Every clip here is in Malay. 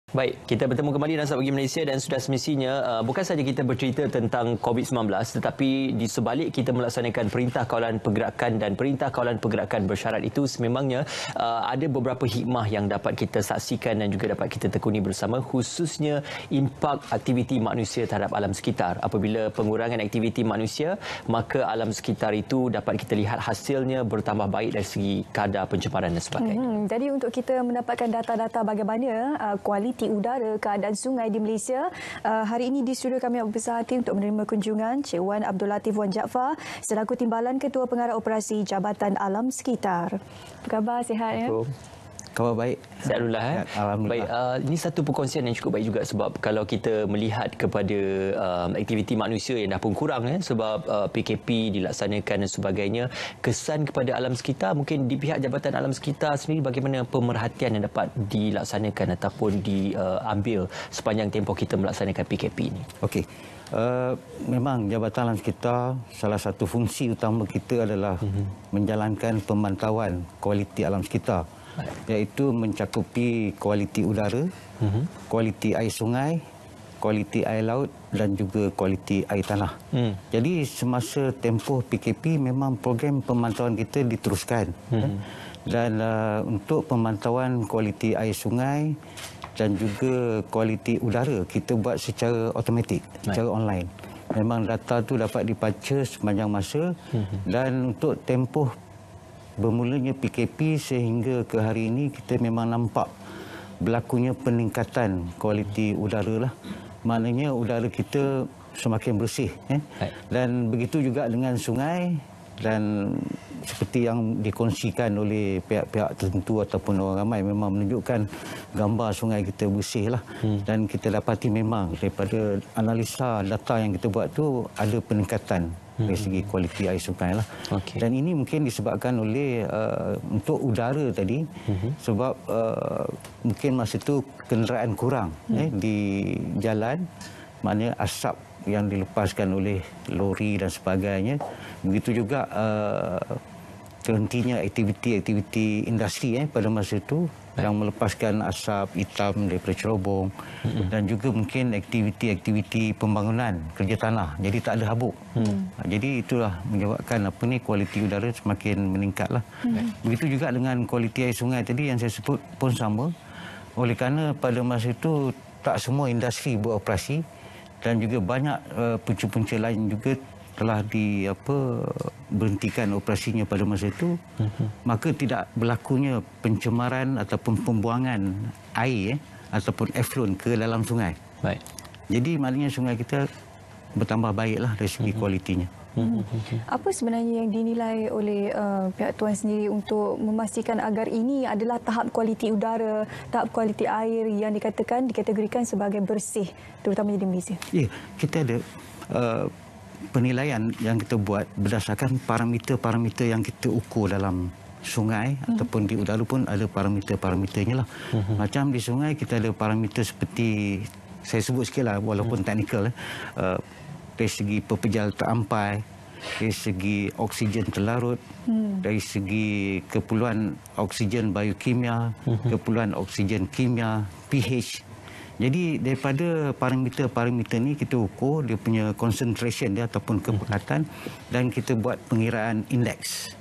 Baik, kita bertemu kembali dalam Selamat Pagi Malaysia dan sudah semestinya bukan saja kita bercerita tentang COVID-19 tetapi di sebalik kita melaksanakan Perintah Kawalan Pergerakan dan Perintah Kawalan Pergerakan bersyarat itu sememangnya ada beberapa hikmah yang dapat kita saksikan dan juga dapat kita tekuni bersama, khususnya impak aktiviti manusia terhadap alam sekitar. Apabila pengurangan aktiviti manusia, maka alam sekitar itu dapat kita lihat hasilnya bertambah baik dari segi kadar pencemaran dan sebagainya. Jadi untuk kita mendapatkan data-data bagaimana kualiti udara, keadaan sungai di Malaysia. Hari ini di studio kami berbesar hati untuk menerima kunjungan Cik Wan Abdul Latif Wan Jaafar selaku Timbalan Ketua Pengarah Operasi Jabatan Alam Sekitar. Apa khabar? Sihat ya? Khabar baik. Alhamdulillah. Alhamdulillah. Baik, ini satu perkongsian yang cukup baik juga sebab kalau kita melihat kepada aktiviti manusia yang dah pun kurang sebab PKP dilaksanakan dan sebagainya, kesan kepada alam sekitar mungkin di pihak Jabatan Alam Sekitar sendiri bagaimana pemerhatian yang dapat dilaksanakan ataupun diambil sepanjang tempoh kita melaksanakan PKP ini. Okey. Memang Jabatan Alam Sekitar salah satu fungsi utama kita adalah menjalankan pemantauan kualiti alam sekitar, iaitu mencakupi kualiti udara, kualiti air sungai, kualiti air laut dan juga kualiti air tanah. Jadi semasa tempoh PKP memang program pemantauan kita diteruskan. Dan untuk pemantauan kualiti air sungai dan juga kualiti udara kita buat secara automatik, secara online. Memang data tu dapat dibaca sepanjang masa dan untuk tempoh bermulanya PKP sehingga ke hari ini kita memang nampak berlakunya peningkatan kualiti udara lah. Maknanya udara kita semakin bersih. Dan begitu juga dengan sungai dan seperti yang dikongsikan oleh pihak-pihak tertentu ataupun orang ramai memang menunjukkan gambar sungai kita bersih lah. Dan kita dapati memang daripada analisa data yang kita buat tu ada peningkatan dari segi kualiti air sungai lah. Dan ini mungkin disebabkan oleh untuk udara tadi sebab mungkin masa tu kenderaan kurang di jalan, maknanya asap yang dilepaskan oleh lori dan sebagainya. Begitu juga terhentinya aktiviti-aktiviti industri pada masa itu yang melepaskan asap hitam daripada cerobong dan juga mungkin aktiviti-aktiviti pembangunan kerja tanah, jadi tak ada habuk. Jadi itulah menyebabkan kualiti udara semakin meningkatlah. Begitu juga dengan kualiti air sungai tadi yang saya sebut pun sama, oleh kerana pada masa itu tak semua industri beroperasi dan juga banyak punca-punca lain juga telah berhentikan operasinya pada masa itu, maka tidak berlakunya pencemaran ataupun pembuangan air ataupun eflun ke dalam sungai. Baik. Jadi maknanya sungai kita bertambah baiklah dari segi kualitinya. Apa sebenarnya yang dinilai oleh pihak Tuan sendiri untuk memastikan agar ini adalah tahap kualiti udara, tahap kualiti air yang dikategorikan sebagai bersih, terutamanya di Malaysia? Ya, kita ada penilaian yang kita buat berdasarkan parameter-parameter yang kita ukur dalam sungai ataupun di udara pun ada parameter-parameternya lah. Macam di sungai kita ada parameter seperti saya sebut sikit lah walaupun teknikal dari segi pepejal terampai, dari segi oksigen terlarut, dari segi keperluan oksigen biokimia, keperluan oksigen kimia, pH. Jadi daripada parameter-parameter ni kita ukur dia punya concentration dia ataupun kepekatan dan kita buat pengiraan indeks.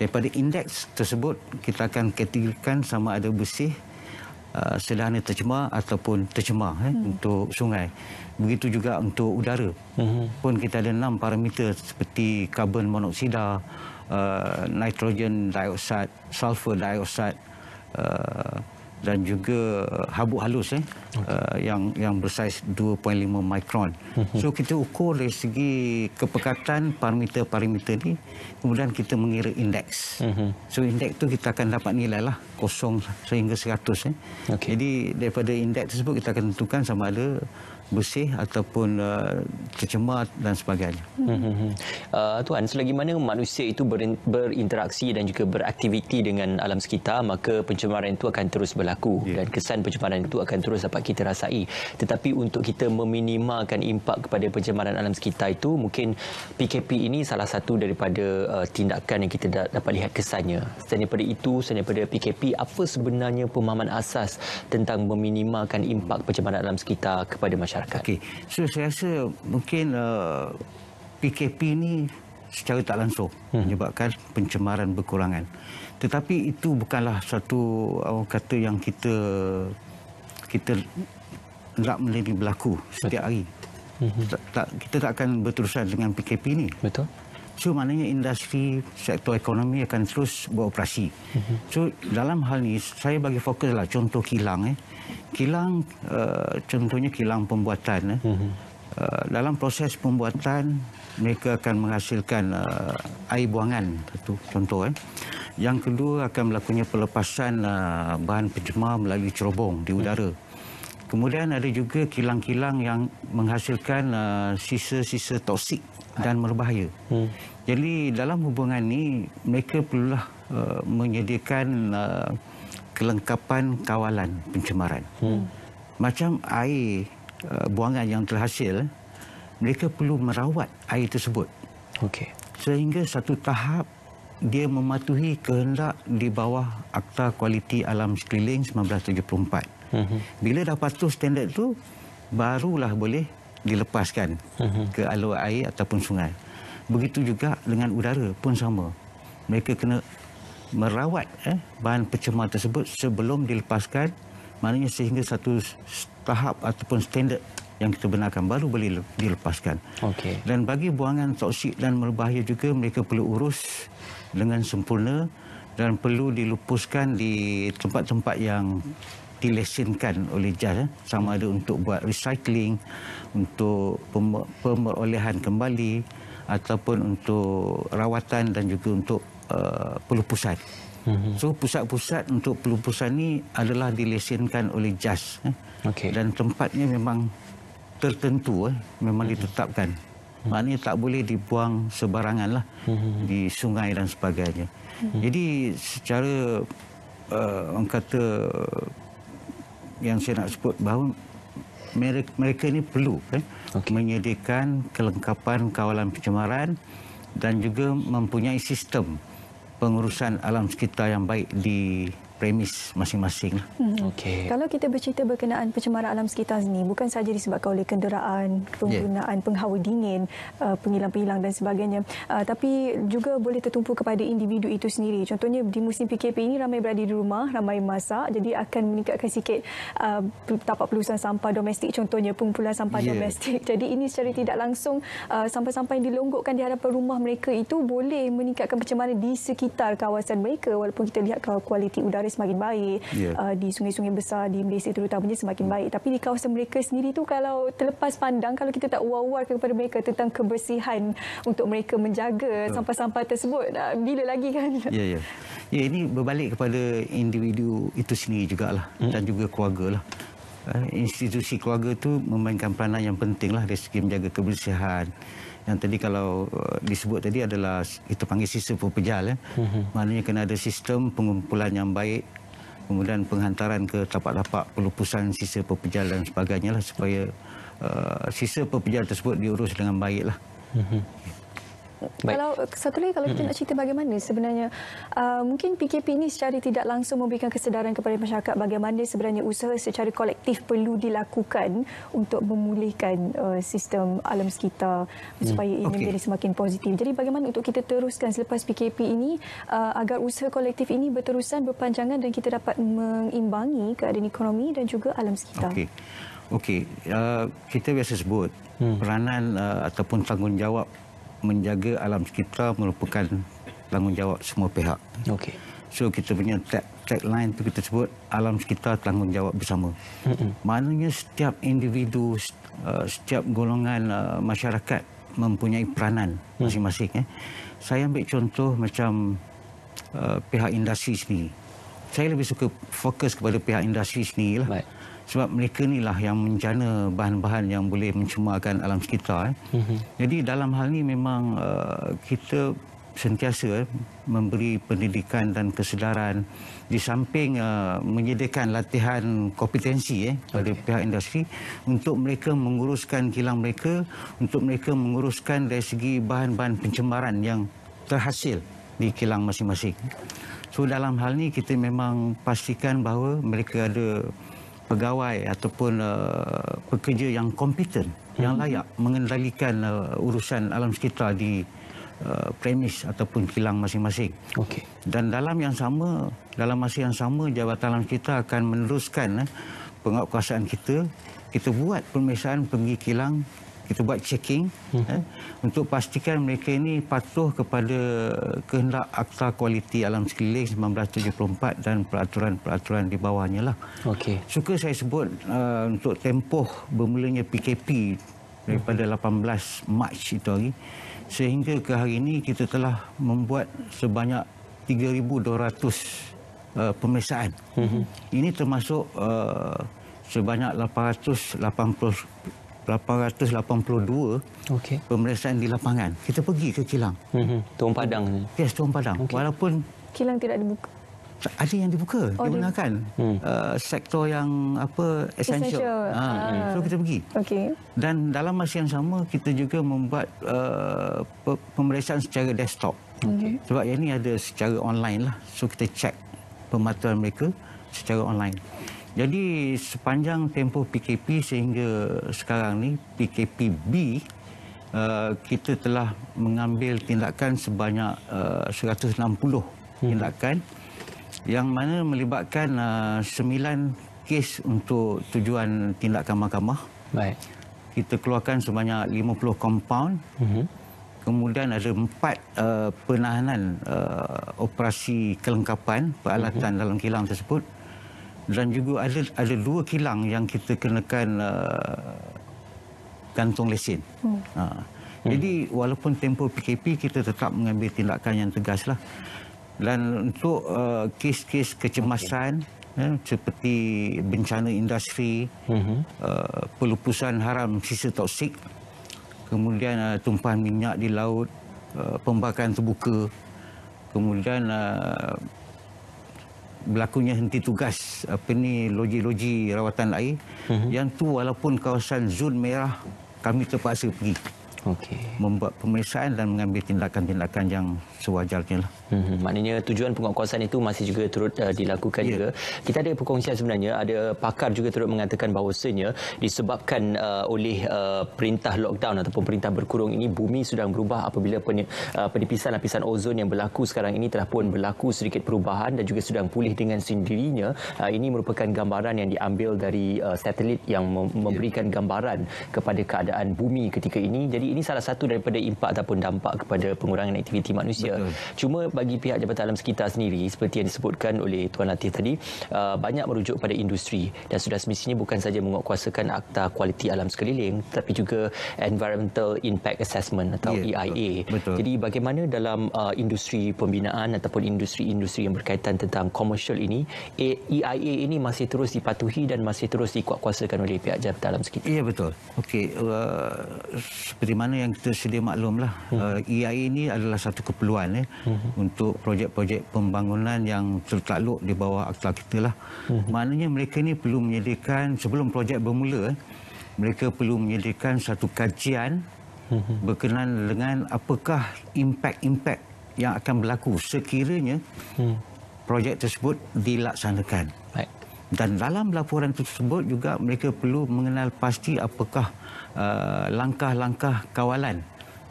Daripada indeks tersebut kita akan kategorikan sama ada bersih, sederhana tercemar ataupun tercemar untuk sungai. Begitu juga untuk udara. Pun kita ada 6 parameter seperti karbon monoksida, nitrogen dioksida, sulfur dioksida, dan juga habuk halus yang bersaiz 2.5 mikron. So kita ukur dari segi kepekatan parameter-parameter ni, kemudian kita mengira indeks. So indeks tu kita akan dapat nilai lah 0 sehingga 100. Jadi daripada indeks tersebut kita akan tentukan sama ada bersih ataupun tercemar dan sebagainya. Tuan, selagi mana manusia itu berinteraksi dan juga beraktiviti dengan alam sekitar, maka pencemaran itu akan terus berlaku. berlaku dan kesan pencemaran itu akan terus dapat kita rasai. Tetapi untuk kita meminimalkan impak kepada pencemaran alam sekitar itu, mungkin PKP ini salah satu daripada tindakan yang kita dapat lihat kesannya. Selain daripada itu, selain daripada PKP, apa sebenarnya pemahaman asas tentang meminimalkan impak pencemaran alam sekitar kepada masyarakat? Okey, so saya rasa mungkin PKP ini secara tak langsung menyebabkan pencemaran berkurangan. Tetapi itu bukanlah satu kata yang kita nak menjadi berlaku setiap hari. Kita tak akan berterusan dengan PKP ini. Betul. So maknanya industri sektor ekonomi akan terus beroperasi. So dalam hal ini saya bagi fokuslah contoh kilang. Kilang contohnya kilang pembuatan. Dalam proses pembuatan mereka akan menghasilkan air buangan, satu contoh. Yang kedua akan berlakunya pelepasan bahan pencemar melalui cerobong di udara. Kemudian ada juga kilang-kilang yang menghasilkan sisa-sisa toksik dan berbahaya. Jadi dalam hubungan ini mereka perlulah menyediakan kelengkapan kawalan pencemaran. Macam air buangan yang terhasil, mereka perlu merawat air tersebut. Okey. Sehingga satu tahap dia mematuhi kehendak di bawah Akta Kualiti Alam Sekeliling 1974. Bila dah patuh standard itu, barulah boleh dilepaskan ke alur air ataupun sungai. Begitu juga dengan udara pun sama. Mereka kena merawat bahan pencemar tersebut sebelum dilepaskan, maknanya sehingga satu tahap ataupun standard yang kita benarkan baru boleh dilepaskan. Okey. Dan bagi buangan toksik dan berbahaya juga mereka perlu urus dengan sempurna dan perlu dilupuskan di tempat-tempat yang dilesenkan oleh JAS, sama ada untuk buat recycling, untuk pemerolehan kembali ataupun untuk rawatan dan juga untuk pelupusan. So pusat-pusat untuk pelupusan ini adalah dilesenkan oleh JAS. Okey. Dan tempatnya memang tertentu, memang ditetapkan. Maknanya tak boleh dibuang sebarangan lah di sungai dan sebagainya. Jadi secara orang kata yang saya nak sebut bahawa mereka ini perlu menyediakan kelengkapan kawalan pencemaran dan juga mempunyai sistem pengurusan alam sekitar yang baik di premis masing-masing. Okey. Kalau kita bercerita berkenaan pencemaran alam sekitar ini, bukan sahaja disebabkan oleh kenderaan, penggunaan penghawa dingin, penghilang-penghilang dan sebagainya, tapi juga boleh tertumpu kepada individu itu sendiri. Contohnya di musim PKP ini ramai berada di rumah, ramai masak, jadi akan meningkatkan sikit tapak pelurusan sampah domestik, contohnya pengumpulan sampah domestik. Jadi ini secara tidak langsung sampah-sampah yang dilonggokkan di hadapan rumah mereka itu boleh meningkatkan pencemaran di sekitar kawasan mereka, walaupun kita lihat kualiti udara semakin baik, di sungai-sungai besar di Malaysia terutamanya semakin baik. Tapi di kawasan mereka sendiri tu kalau terlepas pandang, kalau kita tak war-war kepada mereka tentang kebersihan untuk mereka menjaga sampah-sampah tersebut, bila lagi kan? Ya, ini berbalik kepada individu itu sendiri jugalah dan juga keluarga lah. Institusi keluarga tu memainkan peranan yang penting lah dari segi menjaga kebersihan. Yang tadi kalau disebut tadi adalah kita panggil sistem pepejal. Maknanya kena ada sistem pengumpulan yang baik, kemudian penghantaran ke tapak-tapak pelupusan sisa pepejal dan sebagainya lah, supaya sisa pepejal tersebut diurus dengan baik lah. Kalau satu lagi, kalau kita nak cerita bagaimana sebenarnya mungkin PKP ini secara tidak langsung memberikan kesedaran kepada masyarakat bagaimana sebenarnya usaha secara kolektif perlu dilakukan untuk memulihkan sistem alam sekitar supaya ini menjadi semakin positif. Jadi bagaimana untuk kita teruskan selepas PKP ini agar usaha kolektif ini berterusan, berpanjangan dan kita dapat mengimbangi keadaan ekonomi dan juga alam sekitar. Okey. Kita biasa sebut peranan ataupun tanggungjawab menjaga alam sekitar merupakan tanggungjawab semua pihak. Okey. So kita punya tagline tu kita sebut alam sekitar tanggungjawab bersama. Maknanya setiap individu, setiap golongan masyarakat mempunyai peranan masing-masing. Saya ambil contoh macam pihak industri sendiri. Saya lebih suka fokus kepada pihak industri sendiri lah. Baik. Sebab mereka inilah yang menjana bahan-bahan yang boleh mencemarkan alam sekitar. Jadi dalam hal ini memang kita sentiasa memberi pendidikan dan kesedaran di samping menyediakan latihan kompetensi pada pihak industri untuk mereka menguruskan kilang mereka, untuk mereka menguruskan dari segi bahan-bahan pencemaran yang terhasil di kilang masing-masing. So dalam hal ini kita memang pastikan bahawa mereka ada pegawai ataupun pekerja yang kompeten, yang layak mengendalikan urusan alam sekitar di premis ataupun kilang masing-masing. Okey. Dan dalam masa yang sama Jabatan Alam kita akan meneruskan penguatkuasaan kita. Kita buat pemeriksaan pergi kilang, kita buat checking untuk pastikan mereka ini patuh kepada kehendak Akta Kualiti Alam Sekeliling 1974 dan peraturan-peraturan di bawahnya lah. Okey. Suka saya sebut untuk tempoh bermulanya PKP daripada 18 Mac itu hari sehingga ke hari ini kita telah membuat sebanyak 3,200 pemeriksaan. Ini termasuk sebanyak 882 pemeriksaan di lapangan. Kita pergi ke kilang. Tuan Padang ni. Yes, Tuan Padang. Walaupun Kilang tidak dibuka. ada yang dibuka, digunakan sektor yang essential. So kita pergi. Okey. Dan dalam masa yang sama kita juga membuat pemeriksaan secara desktop. Sebab yang ini ada secara online lah. So kita cek pematuhan mereka secara online. Jadi sepanjang tempoh PKP sehingga sekarang ni PKPB, kita telah mengambil tindakan sebanyak 160 tindakan yang mana melibatkan 9 kes untuk tujuan tindakan mahkamah. Baik. Kita keluarkan sebanyak 50 compound. Kemudian ada 4 penahanan operasi kelengkapan peralatan dalam kilang tersebut. Dan juga ada 2 kilang yang kita kenakan gantung lesen. Jadi walaupun tempoh PKP kita tetap mengambil tindakan yang tegas lah. Dan untuk kes-kes kecemasan seperti bencana industri, pelupusan haram sisa toksik, kemudian tumpahan minyak di laut, pembakaran terbuka, kemudian berlakunya henti tugas loji-loji rawatan air, yang tu walaupun kawasan zon merah kami terpaksa pergi. Membuat pemeriksaan dan mengambil tindakan-tindakan yang sewajarnya lah. Maknanya tujuan penguatkuasaan itu masih juga turut dilakukan juga. Kita ada perkongsian sebenarnya, ada pakar juga turut mengatakan bahawasanya disebabkan oleh perintah lockdown ataupun perintah berkurung ini, bumi sudah berubah apabila penipisan lapisan ozon yang berlaku sekarang ini telah pun berlaku sedikit perubahan dan juga sedang pulih dengan sendirinya. Ini merupakan gambaran yang diambil dari satelit yang memberikan gambaran kepada keadaan bumi ketika ini. Jadi ini salah satu daripada impak ataupun dampak kepada pengurangan aktiviti manusia. Betul. Cuma bagi pihak Jabatan Alam Sekitar sendiri, seperti yang disebutkan oleh Tuan Latif tadi, banyak merujuk pada industri dan sudah semestinya bukan saja menguatkuasakan Akta Kualiti Alam Sekeliling tetapi juga Environmental Impact Assessment atau EIA. Betul. Jadi bagaimana dalam industri pembinaan ataupun industri-industri yang berkaitan tentang komersial ini, EIA ini masih terus dipatuhi dan masih terus dikuatkuasakan oleh pihak Jabatan Alam Sekitar? Ya, betul. Okey, seperti mana yang kita sedia maklumlah, EIA ini adalah satu keperluan untuk projek-projek pembangunan yang tertakluk di bawah akta kita lah. Maknanya mereka ni perlu menyediakan, sebelum projek bermula, mereka perlu menyediakan satu kajian berkenaan dengan apakah impak-impak yang akan berlaku sekiranya projek tersebut dilaksanakan. Baik. Dan dalam laporan tersebut juga mereka perlu mengenal pasti apakah langkah-langkah kawalan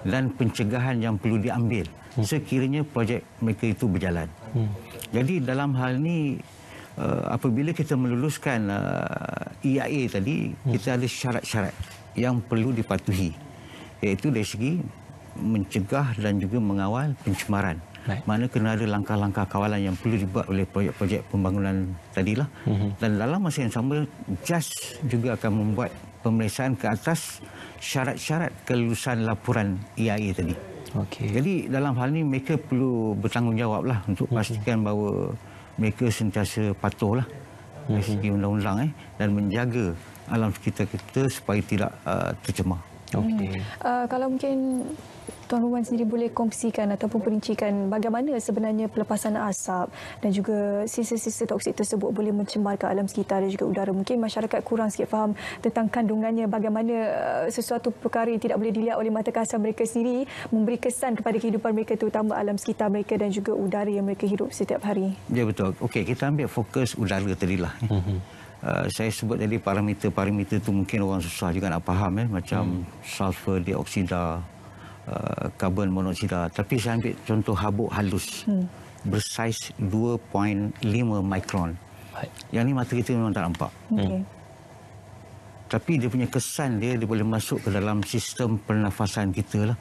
dan pencegahan yang perlu diambil sekiranya projek mereka itu berjalan. Jadi dalam hal ini apabila kita meluluskan EIA tadi, kita ada syarat-syarat yang perlu dipatuhi, iaitu dari segi mencegah dan juga mengawal pencemaran. Mana kena ada langkah-langkah kawalan yang perlu dibuat oleh projek-projek pembangunan tadilah. Dan dalam masa yang sama, JAS juga akan membuat pemeriksaan ke atas syarat-syarat kelulusan laporan EIA tadi. Jadi dalam hal ini mereka perlu bertanggungjawablah untuk pastikan bahawa mereka sentiasa patuhlah dari segi undang-undang dan menjaga alam sekitar kita supaya tidak tercemar. Okey. Kalau mungkin Tuan Ruwan sendiri boleh kongsikan ataupun perincikan bagaimana sebenarnya pelepasan asap dan juga sisa-sisa toksik tersebut boleh mencemarkan alam sekitar dan juga udara. Mungkin masyarakat kurang sikit faham tentang kandungannya, bagaimana sesuatu perkara yang tidak boleh dilihat oleh mata kasar mereka sendiri memberi kesan kepada kehidupan mereka, terutama alam sekitar mereka dan juga udara yang mereka hidup setiap hari. Ya, betul. Okey, kita ambil fokus udara tadilah. Saya sebut tadi parameter tu mungkin orang susah juga nak faham, macam sulfur dioksida, karbon monoksida. Tapi saya ambil contoh habuk halus bersaiz 2.5 mikron. Yang ni mata kita memang tak nampak. Tapi dia punya kesan dia boleh masuk ke dalam sistem pernafasan kita lah.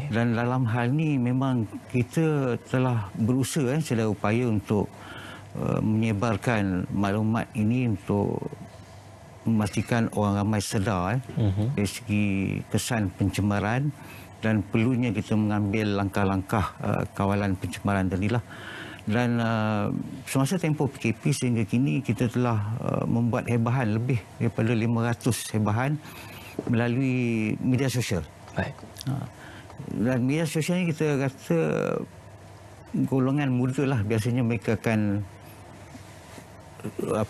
Dan dalam hal ni memang kita telah berusaha sedaya upaya untuk menyebarkan maklumat ini untuk memastikan orang ramai sedar dari segi kesan pencemaran dan perlunya kita mengambil langkah-langkah kawalan pencemaran tadilah. Dan semasa tempoh PKP sehingga kini kita telah membuat hebahan lebih daripada 500 hebahan melalui media sosial. Dan media sosial ni kita rasa golongan muda lah biasanya mereka akan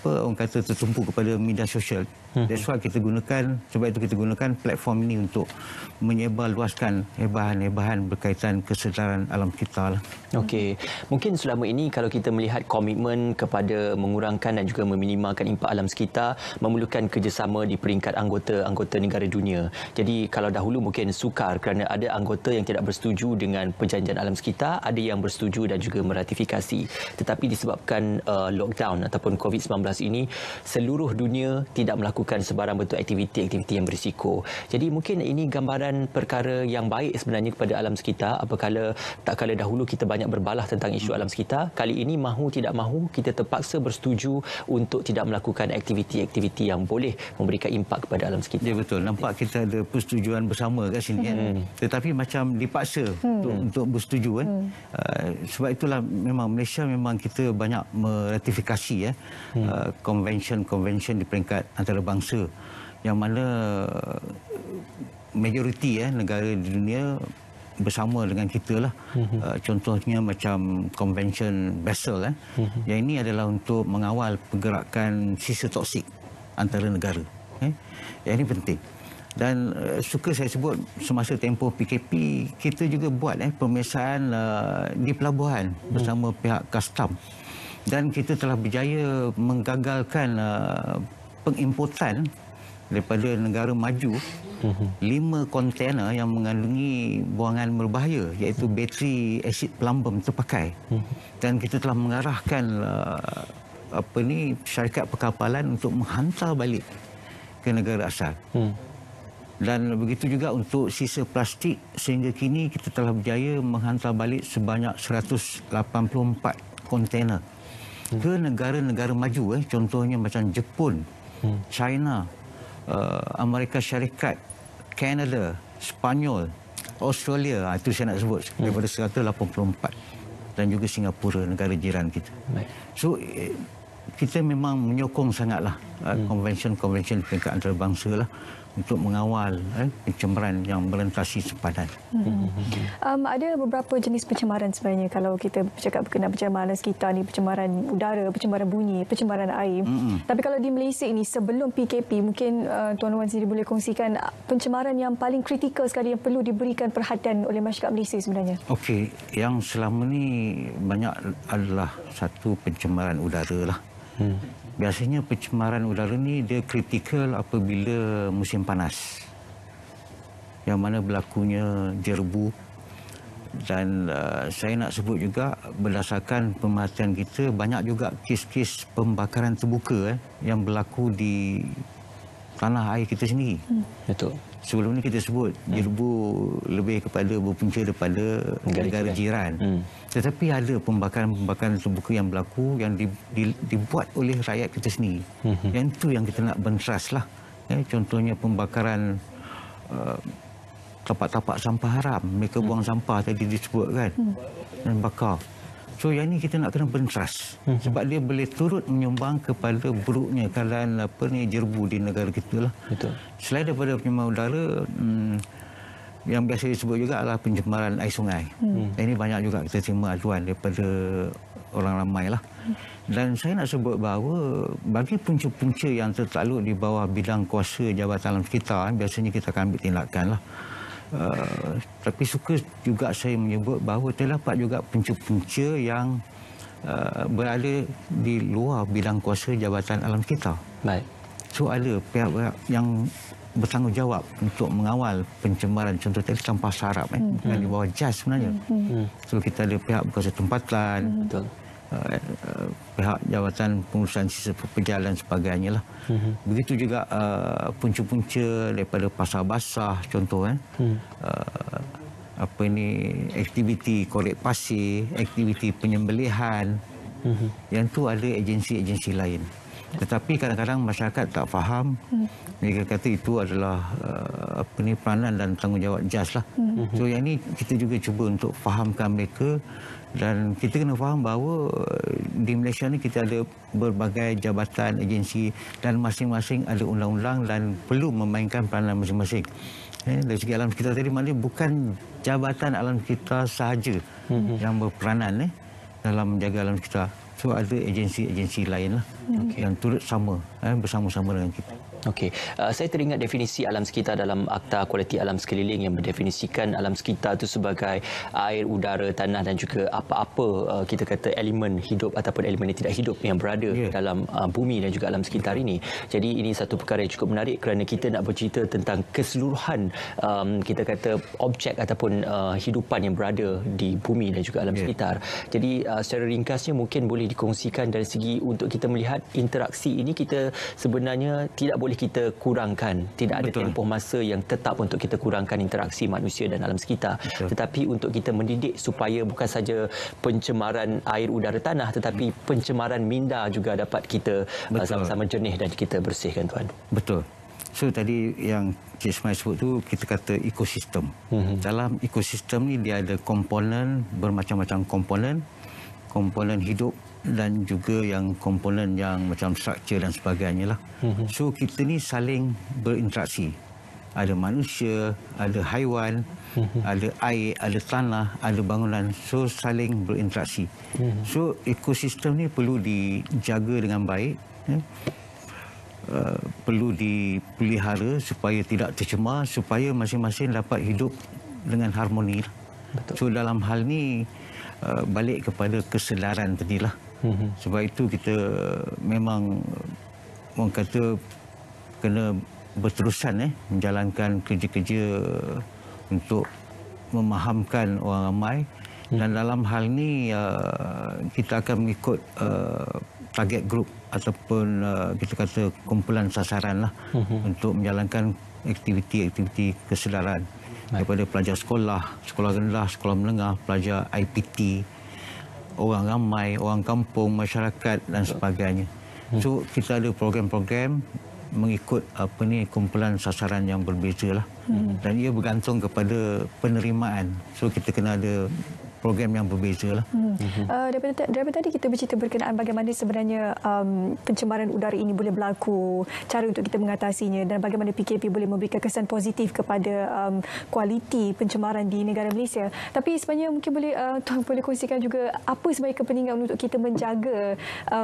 orang kata tertumpu kepada media sosial. That's why sebab itu kita gunakan platform ini untuk menyebarluaskan hebahan-hebahan berkaitan kesedaran alam kita lah. Okey, mungkin selama ini kalau kita melihat komitmen kepada mengurangkan dan juga meminimalkan impak alam sekitar memerlukan kerjasama di peringkat anggota negara dunia. Jadi kalau dahulu mungkin sukar kerana ada anggota yang tidak bersetuju dengan perjanjian alam sekitar, ada yang bersetuju dan juga meratifikasi. Tetapi disebabkan lockdown ataupun COVID-19 ini, seluruh dunia tidak melakukan sebarang bentuk aktiviti-aktiviti yang berisiko. Jadi mungkin ini gambaran perkara yang baik sebenarnya kepada alam sekitar. Apabila tak kala dahulu kita banyak berbalah tentang isu alam sekitar, kali ini mahu tidak mahu kita terpaksa bersetuju untuk tidak melakukan aktiviti-aktiviti yang boleh memberikan impak kepada alam sekitar. Ya, betul. Nampak kita ada persetujuan bersama kat sini kan. Tetapi macam dipaksa untuk bersetuju kan. Sebab itulah memang Malaysia memang kita banyak meratifikasi konvensyen di peringkat antarabangsa yang mana majoriti negara di dunia bersama dengan kita lah. Contohnya macam Convention Basel yang ini adalah untuk mengawal pergerakan sisa toksik antara negara. Yang ini penting. Dan suka saya sebut semasa tempoh PKP kita juga buat pemeriksaan di pelabuhan bersama pihak custom. Dan kita telah berjaya menggagalkan pengimportan daripada negara maju 5 kontena yang mengandungi buangan berbahaya iaitu bateri asid plumbum terpakai. Dan kita telah mengarahkan syarikat perkapalan untuk menghantar balik ke negara asal. Dan begitu juga untuk sisa plastik, sehingga kini kita telah berjaya menghantar balik sebanyak 184 kontena ke negara-negara maju, contohnya macam Jepun, China, Amerika Syarikat, Kanada, Spanyol, Australia, itu saya nak sebut daripada 184, dan juga Singapura, negara jiran kita. So kita memang menyokong sangatlah konvensyen-konvensyen peringkat antarabangsa lah untuk mengawal pencemaran yang melintasi sempadan. Ada beberapa jenis pencemaran sebenarnya kalau kita bercakap berkenaan pencemaran sekitar ni, pencemaran udara, pencemaran bunyi, pencemaran air. Tapi kalau di Malaysia ini sebelum PKP, mungkin Tuan Wan sendiri boleh kongsikan pencemaran yang paling kritikal sekali yang perlu diberikan perhatian oleh masyarakat Malaysia sebenarnya. Okey, yang selama ni banyak adalah satu pencemaran udara lah. Biasanya pencemaran udara ni dia kritikal apabila musim panas, yang mana berlakunya jerbu. Dan saya nak sebut juga berdasarkan pemerhatian kita, banyak juga kes-kes pembakaran terbuka yang berlaku di tanah air kita sendiri. Betul. Sebelum ni kita sebut jerbu lebih kepada berpunca daripada negara jiran. Tetapi ada pembakaran-pembakaran terbuka yang berlaku yang dibuat oleh rakyat kita sendiri. Yang itu yang kita nak benteras lah. Contohnya pembakaran tapak-tapak sampah haram. Mereka buang sampah tadi disebut kan. Dan bakar. So yang ni kita nak kena bentras sebab dia boleh turut menyumbang kepada buruknya keadaan jerbu di negara kita lah. Betul. Selain daripada pencemaran udara, yang biasa disebut juga adalah pencemaran air sungai. Ini banyak juga kita terima aduan daripada orang ramai lah. Dan saya nak sebut bahawa bagi punca-punca yang tertakluk di bawah bidang kuasa jabatan alam sekitar, biasanya kita akan ambil tindakan lah. Tapi suka juga saya menyebut bahawa terdapat juga punca-punca yang berada di luar bidang kuasa jabatan alam sekitar. Baik. So ada pihak-pihak yang bertanggungjawab untuk mengawal pencemaran, contoh tadi sampah sarap bukan di bawah JAS sebenarnya. So kita ada pihak berkuasa tempatan, Betul. pihak jabatan pengurusan sisa pekerjaan dan sebagainya lah. Begitu juga punca-punca daripada pasar basah contoh aktiviti korek pasir, aktiviti penyembelihan. Yang tu ada agensi-agensi lain. Tetapi kadang-kadang masyarakat tak faham. Mereka kata itu adalah peranan dan tanggungjawab JAS lah. So yang ni kita juga cuba untuk fahamkan mereka. Dan kita kena faham bahawa di Malaysia ni kita ada berbagai jabatan, agensi dan masing-masing ada undang-undang dan perlu memainkan peranan masing-masing. Dari segi alam sekitar tadi maknanya bukan jabatan alam sekitar sahaja yang berperanan dalam menjaga alam sekitar. So ada agensi-agensi lain lah yang turut sama bersama-sama dengan kita. Okey, saya teringat definisi alam sekitar dalam Akta Kualiti Alam Sekeliling yang mendefinisikan alam sekitar itu sebagai air, udara, tanah dan juga apa-apa kita kata elemen hidup ataupun elemen yang tidak hidup yang berada dalam bumi dan juga alam sekitar ini. Jadi ini satu perkara yang cukup menarik kerana kita nak bercerita tentang keseluruhan kita kata objek ataupun hidupan yang berada di bumi dan juga alam sekitar. Jadi secara ringkasnya mungkin boleh dikongsikan dari segi untuk kita melihat interaksi ini kita sebenarnya tidak boleh kita kurangkan. Tidak ada tempoh masa yang tetap untuk kita kurangkan interaksi manusia dan alam sekitar. Tetapi untuk kita mendidik supaya bukan saja pencemaran air, udara, tanah tetapi pencemaran minda juga dapat kita sama-sama jernih dan kita bersihkan, Tuan. Betul. So tadi yang Cik Ismail sebut tu kita kata ekosistem. Dalam ekosistem ni dia ada komponen, bermacam-macam komponen hidup dan juga yang komponen yang macam struktur dan sebagainya lah. So kita ni saling berinteraksi. Ada manusia, ada haiwan, ada air, ada tanah, ada bangunan. So saling berinteraksi. So ekosistem ni perlu dijaga dengan baik. Perlu dipelihara supaya tidak tercemar, supaya masing-masing dapat hidup dengan harmoni. Betul. So dalam hal ni balik kepada kesedaran tadilah. Sebab itu kita memang orang kata kena berterusan menjalankan kerja-kerja untuk memahamkan orang ramai. Dan dalam hal ni kita akan mengikut target group ataupun kita kata kumpulan sasaran lah untuk menjalankan aktiviti-aktiviti kesedaran daripada pelajar sekolah rendah, sekolah menengah, pelajar IPT, orang ramai, orang kampung, masyarakat dan sebagainya. So kita ada program-program mengikut kumpulan sasaran yang berbeza lah. Dan ia bergantung kepada penerimaan. So kita kena ada program yang berbeza lah. Daripada tadi kita bercerita berkenaan bagaimana sebenarnya pencemaran udara ini boleh berlaku, cara untuk kita mengatasinya dan bagaimana PKP boleh memberikan kesan positif kepada kualiti pencemaran di negara Malaysia. Tapi sebenarnya mungkin Tuan boleh kongsikan juga apa sebenarnya kepentingan untuk kita menjaga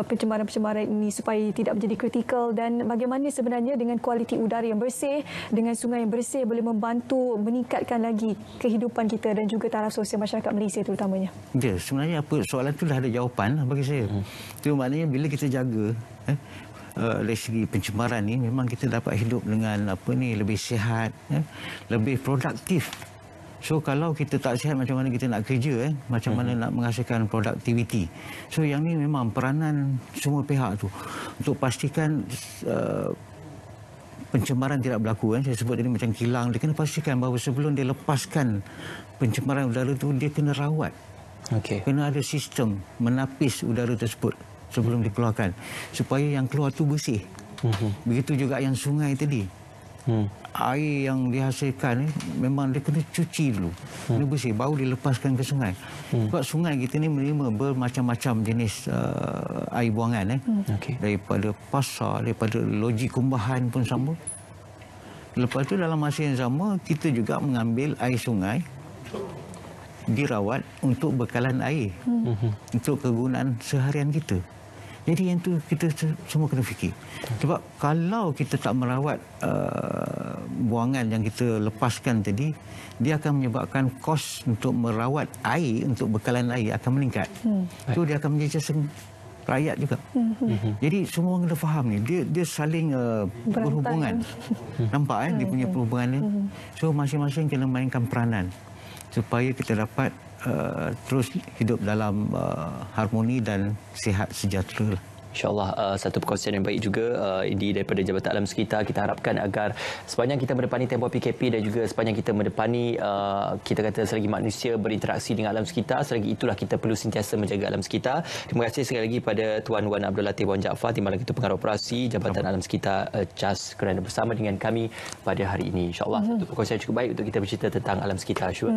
pencemaran-pencemaran ini supaya tidak menjadi kritikal dan bagaimana sebenarnya dengan kualiti udara yang bersih, dengan sungai yang bersih boleh membantu meningkatkan lagi kehidupan kita dan juga taraf sosial masyarakat Malaysia terutamanya. Ya, sebenarnya soalan itu dah ada jawapan bagi saya. Itu maknanya bila kita jaga dari segi pencemaran ni memang kita dapat hidup dengan lebih sihat, lebih produktif. So kalau kita tak sihat macam mana kita nak kerja, macam mana nak menghasilkan produktiviti. So yang ni memang peranan semua pihak tu untuk pastikan pencemaran tidak berlaku. Saya sebut tadi macam kilang, dia kena pastikan bahawa sebelum dia lepaskan pencemaran udara tu dia kena rawat. Kena ada sistem menapis udara tersebut sebelum dikeluarkan supaya yang keluar tu bersih. Begitu juga yang sungai tadi. air yang dihasilkan ni memang dia kena cuci dulu. Kena bersih, baru dilepaskan ke sungai. Sebab sungai kita ni menerima bermacam-macam jenis air buangan. Okey. Daripada pasar, daripada loji kumbahan pun sama. Lepas tu dalam masa yang sama, kita juga mengambil air sungai, dirawat untuk bekalan air. Untuk kegunaan seharian kita. Jadi yang tu kita semua kena fikir. Sebab kalau kita tak merawat buangan yang kita lepaskan tadi, dia akan menyebabkan kos untuk merawat air, untuk bekalan air akan meningkat. So dia akan menjadi rakyat juga. Jadi semua orang kena faham ni. Dia saling berhubungan. Nampak dia punya perhubungan ni. So masing-masing kena mainkan peranan supaya kita dapat terus hidup dalam harmoni dan sihat sejahtera. InsyaAllah satu perkongsian yang baik juga Idi daripada Jabatan Alam Sekitar. Kita harapkan agar sepanjang kita mendepani tempoh PKP dan juga sepanjang kita mendepani kita kata selagi manusia berinteraksi dengan alam sekitar, selagi itulah kita perlu sentiasa menjaga alam sekitar. Terima kasih sekali lagi pada Tuan Wan Abdul Latif Wan Jaafar, Timbalan Ketua Pengarah Operasi Jabatan Alam Sekitar CAS kerana bersama dengan kami pada hari ini. InsyaAllah satu perkongsian cukup baik untuk kita bercerita tentang alam sekitar. Syur.